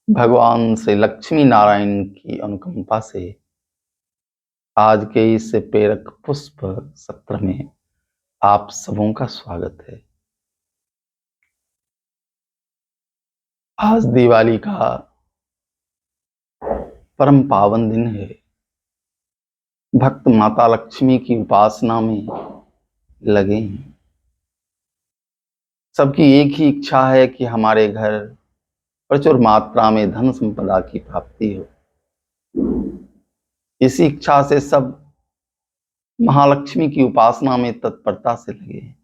भगवान श्री लक्ष्मी नारायण की अनुकंपा से आज के इस प्रेरक पुष्प सत्र में आप सबों का स्वागत है। आज दिवाली का परम पावन दिन है। भक्त माता लक्ष्मी की उपासना में लगे हैं। सबकी एक ही इच्छा है कि हमारे घर प्रचुर मात्रा में धन संपदा की प्राप्ति हो। इसी इच्छा से सब महालक्ष्मी की उपासना में तत्परता से लगे हैं।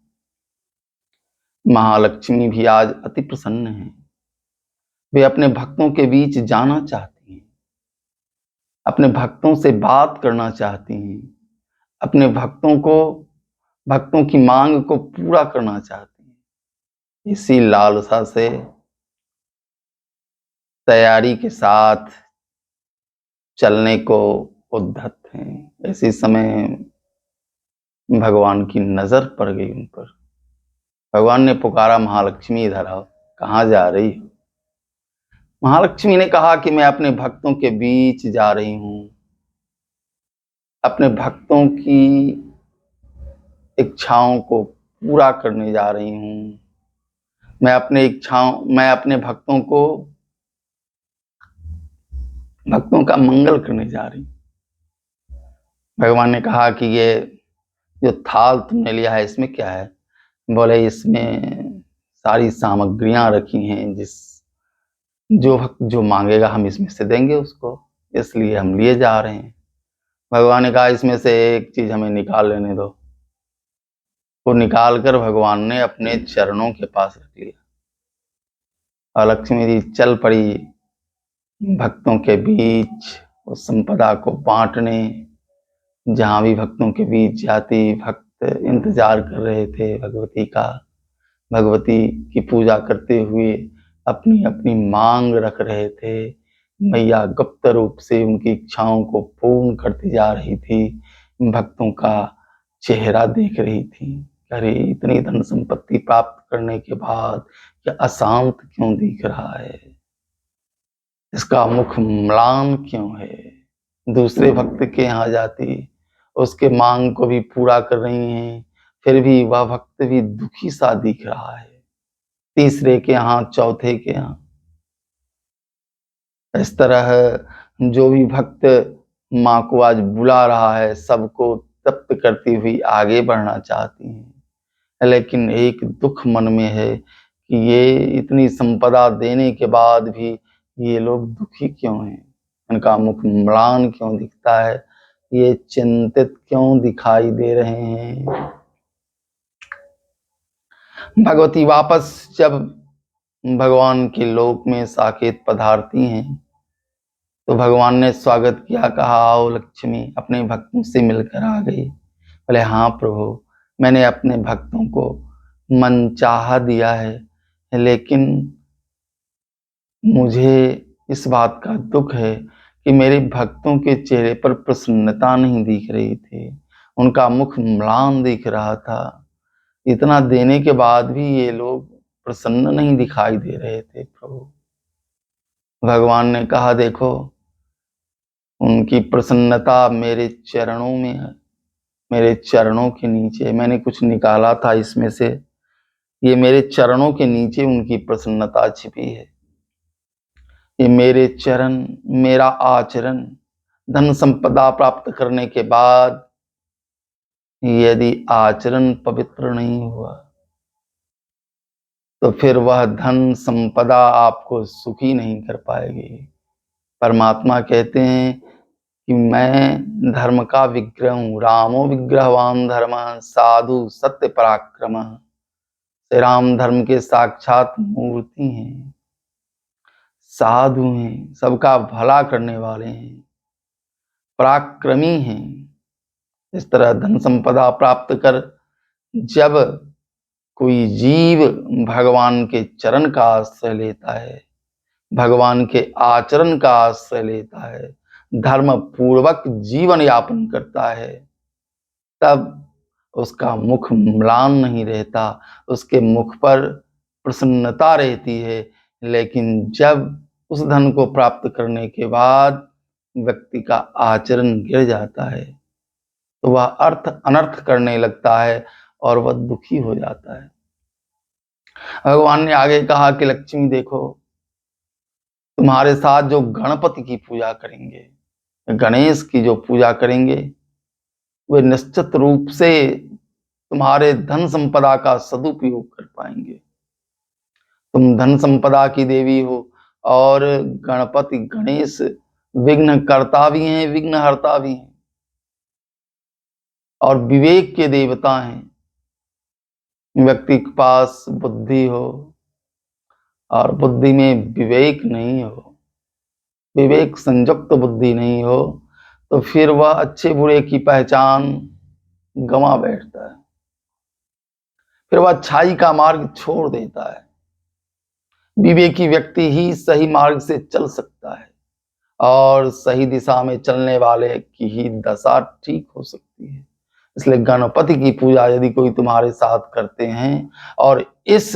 महालक्ष्मी भी आज अति प्रसन्न है। वे अपने भक्तों के बीच जाना चाहती हैं, अपने भक्तों से बात करना चाहती हैं, अपने भक्तों की मांग को पूरा करना चाहती हैं। इसी लालसा से तैयारी के साथ चलने को उद्धत हैं। इसी समय भगवान की नजर पड़ गई उन पर। भगवान ने पुकारा, महालक्ष्मी इधर आओ, कहाँ जा रही हो? महालक्ष्मी ने कहा कि मैं अपने भक्तों के बीच जा रही हूं, अपने भक्तों की इच्छाओं को पूरा करने जा रही हूं। मैं अपने भक्तों का मंगल करने जा रही हूं। भगवान ने कहा कि ये जो थाल तुमने लिया है इसमें क्या है? बोले, इसमें सारी सामग्रियां रखी हैं, जो भक्त जो मांगेगा हम इसमें से देंगे उसको, इसलिए हम लिए जा रहे हैं। भगवान ने कहा, इसमें से एक चीज हमें निकाल लेने दो। वो निकाल कर भगवान ने अपने चरणों के पास रख लिया और लक्ष्मी जी चल पड़ी भक्तों के बीच उस संपदा को बांटने। जहां भी भक्तों के बीच जाती, भक्त इंतजार कर रहे थे भगवती की पूजा करते हुए अपनी अपनी मांग रख रहे थे। मैया गुप्त रूप से उनकी इच्छाओं को पूर्ण करती जा रही थी। भक्तों का चेहरा देख रही थी। अरे, इतनी धन संपत्ति प्राप्त करने के बाद क्या अशांत क्यों दिख रहा है? इसका मुख म्लान क्यों है? दूसरे भक्त के यहाँ जाती, उसके मांग को भी पूरा कर रही हैं, फिर भी वह भक्त भी दुखी सा दिख रहा है। तीसरे के यहाँ, चौथे के यहाँ, इस तरह जो भी भक्त माँ को आज बुला रहा है, सबको तृप्त करती हुई आगे बढ़ना चाहती हैं, लेकिन एक दुख मन में है कि ये इतनी संपदा देने के बाद भी ये लोग दुखी क्यों हैं? इनका मुख म्लान क्यों दिखता है? ये चिंतित क्यों दिखाई दे रहे हैं? भगवती वापस जब भगवान के लोक में साकेत पधारती हैं तो भगवान ने स्वागत किया, कहा, आओ लक्ष्मी, अपने भक्तों से मिलकर आ गई। बोले, हाँ प्रभु, मैंने अपने भक्तों को मनचाहा दिया है, लेकिन मुझे इस बात का दुख है कि मेरे भक्तों के चेहरे पर प्रसन्नता नहीं दिख रही थी। उनका मुख म्लान दिख रहा था। इतना देने के बाद भी ये लोग प्रसन्न नहीं दिखाई दे रहे थे प्रभु। भगवान ने कहा, देखो, उनकी प्रसन्नता मेरे चरणों में है, मेरे चरणों के नीचे। मैंने कुछ निकाला था इसमें से, ये मेरे चरणों के नीचे उनकी प्रसन्नता छिपी है। ये मेरे चरण, मेरा आचरण, धन संपदा प्राप्त करने के बाद यदि आचरण पवित्र नहीं हुआ तो फिर वह धन संपदा आपको सुखी नहीं कर पाएगी। परमात्मा कहते हैं कि मैं धर्म का विग्रह हूं। रामो विग्रहवान धर्म, साधु सत्य पराक्रम। श्री राम धर्म के साक्षात मूर्ति हैं, साधु हैं, सबका भला करने वाले हैं, पराक्रमी हैं। इस तरह धन संपदा प्राप्त कर जब कोई जीव भगवान के चरण का आश्रय लेता है, भगवान के आचरण का आश्रय लेता है, धर्म पूर्वक जीवन यापन करता है, तब उसका मुख म्लान नहीं रहता, उसके मुख पर प्रसन्नता रहती है। लेकिन जब उस धन को प्राप्त करने के बाद व्यक्ति का आचरण गिर जाता है तो वह अनर्थ करने लगता है और वह दुखी हो जाता है। भगवान ने आगे कहा कि लक्ष्मी देखो, तुम्हारे साथ जो गणपति की पूजा करेंगे, गणेश की जो पूजा करेंगे, वे निश्चित रूप से तुम्हारे धन संपदा का सदुपयोग कर पाएंगे। तुम धन संपदा की देवी हो और गणपति गणेश विघ्न करता भी हैं, विघ्न हरता भी हैं और विवेक के देवता हैं। व्यक्ति के पास बुद्धि हो और बुद्धि में विवेक नहीं हो, विवेक संयुक्त बुद्धि नहीं हो, तो फिर वह अच्छे बुरे की पहचान गंवा बैठता है, फिर वह अच्छाई का मार्ग छोड़ देता है। विवेकी व्यक्ति ही सही मार्ग से चल सकता है और सही दिशा में चलने वाले की ही दशा ठीक हो सकती है। इसलिए गणपति की पूजा यदि कोई तुम्हारे साथ करते हैं और इस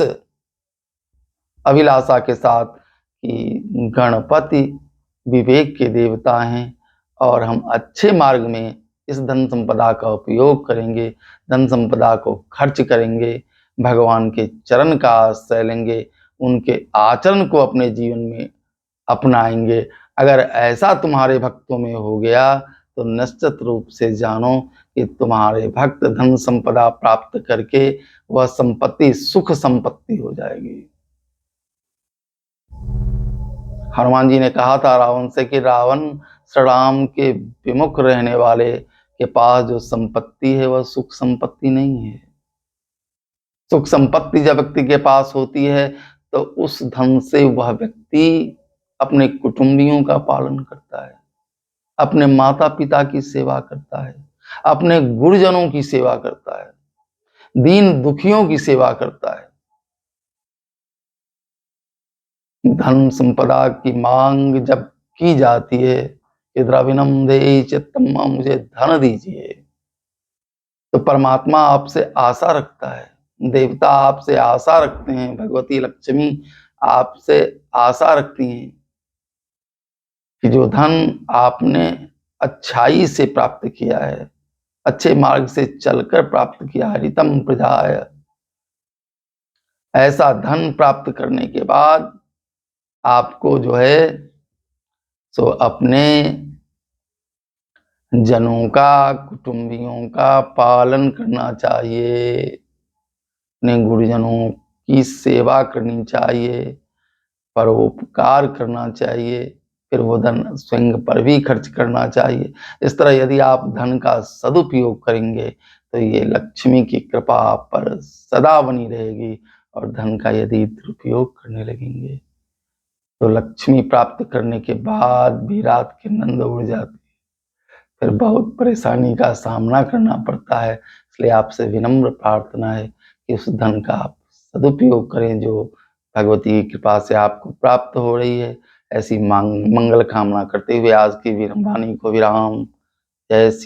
अभिलाषा के साथ कि गणपति विवेक के देवता हैं और हम अच्छे मार्ग में इस धन संपदा का उपयोग करेंगे, धन संपदा को खर्च करेंगे, भगवान के चरण का आश्रय लेंगे, उनके आचरण को अपने जीवन में अपनाएंगे, अगर ऐसा तुम्हारे भक्तों में हो गया तो निश्चित रूप से जानो कि तुम्हारे भक्त धन संपदा प्राप्त करके वह संपत्ति सुख संपत्ति हो जाएगी। हनुमान जी ने कहा था रावण से कि रावण, श्री राम के विमुख रहने वाले के पास जो संपत्ति है वह सुख संपत्ति नहीं है। सुख संपत्ति जब व्यक्ति के पास होती है तो उस धन से वह व्यक्ति अपने कुटुंबियों का पालन करता है, अपने माता पिता की सेवा करता है, अपने गुरुजनों की सेवा करता है, दीन दुखियों की सेवा करता है। धन संपदा की मांग जब की जाती है कि द्रविणम देहि चित्तम्मा, मुझे धन दीजिए, तो परमात्मा आपसे आशा रखता है, देवता आपसे आशा रखते हैं, भगवती लक्ष्मी आपसे आशा रखती हैं कि जो धन आपने अच्छाई से प्राप्त किया है, अच्छे मार्ग से चलकर प्राप्त किया है, रितम प्रजाय, ऐसा धन प्राप्त करने के बाद आपको जो है सो अपने जनों का, कुटुंबियों का पालन करना चाहिए, अपने गुरुजनों की सेवा करनी चाहिए, परोपकार करना चाहिए, फिर वो धन स्वयं पर भी खर्च करना चाहिए। इस तरह यदि आप धन का सदुपयोग करेंगे तो ये लक्ष्मी की कृपा आप पर सदा बनी रहेगी और धन का यदि दुरुपयोग करने लगेंगे तो लक्ष्मी प्राप्त करने के बाद भी रात की नींद उड़ जाती, फिर बहुत परेशानी का सामना करना पड़ता है। इसलिए आपसे विनम्र प्रार्थना है कि उस धन का आप सदुपयोग करें जो भगवती की कृपा से आपको प्राप्त हो रही है। ऐसी मंगल कामना करते हुए आज की वाणी को विराम। जय श्री